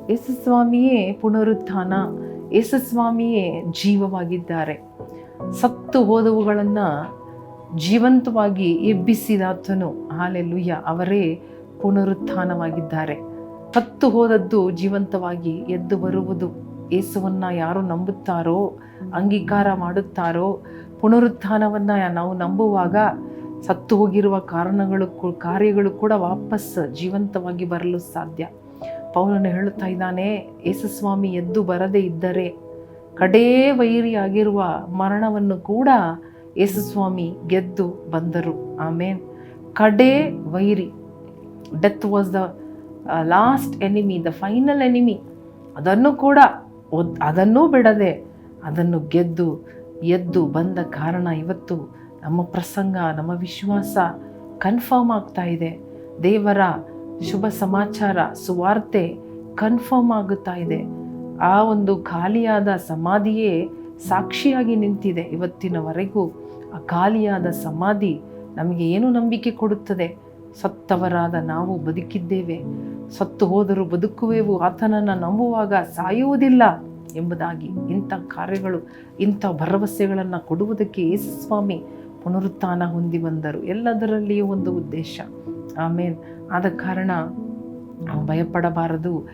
ಯೇಸುಸ್ವಾಮಿಯೇ ಪುನರುತ್ಥಾನ, ಯೇಸುಸ್ವಾಮಿಯೇ ಜೀವವಾಗಿದ್ದಾರೆ. ಸತ್ತು ಹೋದವುಗಳನ್ನು ಜೀವಂತವಾಗಿ ಎಬ್ಬಿಸಿದಾತನು, ಹಾಲೆಲೂಯ, ಅವರೇ ಪುನರುತ್ಥಾನವಾಗಿದ್ದಾರೆ. ಸತ್ತು ಹೋದದ್ದು ಜೀವಂತವಾಗಿ ಎದ್ದು ಬರುವುದು. ಯೇಸುವನ್ನು ಯಾರು ನಂಬುತ್ತಾರೋ, ಅಂಗೀಕಾರ ಮಾಡುತ್ತಾರೋ, ಪುನರುತ್ಥಾನವನ್ನು ನಾವು ನಂಬುವಾಗ ಸತ್ತು ಹೋಗಿರುವ ಕಾರ್ಯಗಳು ಕೂಡ ವಾಪಸ್ ಜೀವಂತವಾಗಿ ಬರಲು ಸಾಧ್ಯ. ಪೌಲನು ಹೇಳುತ್ತಾ ಇದ್ದಾನೆ, ಯೇಸುಸ್ವಾಮಿ ಎದ್ದು ಬರದೇ ಇದ್ದರೆ ಕಡೇ ವೈರಿಯಾಗಿರುವ ಮರಣವನ್ನು ಕೂಡ ಯೇಸುಸ್ವಾಮಿ ಗೆದ್ದು ಬಂದರು. ಆಮೇನ್. ಕಡೇ ವೈರಿ, death was the last enemy, the final enemy. ಅದನ್ನೂ ಬಿಡದೆ ಅದನ್ನು ಗೆದ್ದು ಎದ್ದು ಬಂದ ಕಾರಣ ಇವತ್ತು ನಮ್ಮ ಪ್ರಸಂಗ, ನಮ್ಮ ವಿಶ್ವಾಸ ಕನ್ಫರ್ಮ್ ಆಗ್ತಾ ಇದೆ. ದೇವರ ಶುಭ ಸಮಾಚಾರ, ಸುವಾರ್ತೆ ಕನ್ಫರ್ಮ್ ಆಗುತ್ತಾ ಇದೆ. ಆ ಒಂದು ಖಾಲಿಯಾದ ಸಮಾಧಿಯೇ ಸಾಕ್ಷಿಯಾಗಿ ನಿಂತಿದೆ ಇವತ್ತಿನವರೆಗೂ. ಆ ಖಾಲಿಯಾದ ಸಮಾಧಿ ನಮಗೆ ಏನು ನಂಬಿಕೆ ಕೊಡುತ್ತದೆ? ಸತ್ತವರಾದ ನಾವು ಬದುಕಿದ್ದೇವೆ, ಸತ್ತು ಹೋದರೂ ಬದುಕುವೆವು, ಆತನನ್ನು ನಂಬುವಾಗ ಸಾಯುವುದಿಲ್ಲ ಎಂಬುದಾಗಿ ಇಂಥ ಕಾರ್ಯಗಳು, ಇಂಥ ಭರವಸೆಗಳನ್ನು ಕೊಡುವುದಕ್ಕೆ ಯೇಸುಸ್ವಾಮಿ ಪುನರುತ್ಥಾನ ಹೊಂದಿ ಬಂದರು. ಎಲ್ಲದರಲ್ಲಿಯೂ ಒಂದು ಉದ್ದೇಶ. ಆಮೇನ್. ಆದ ಕಾರಣ ನಾವು ಭಯಪಡಬಾರದು.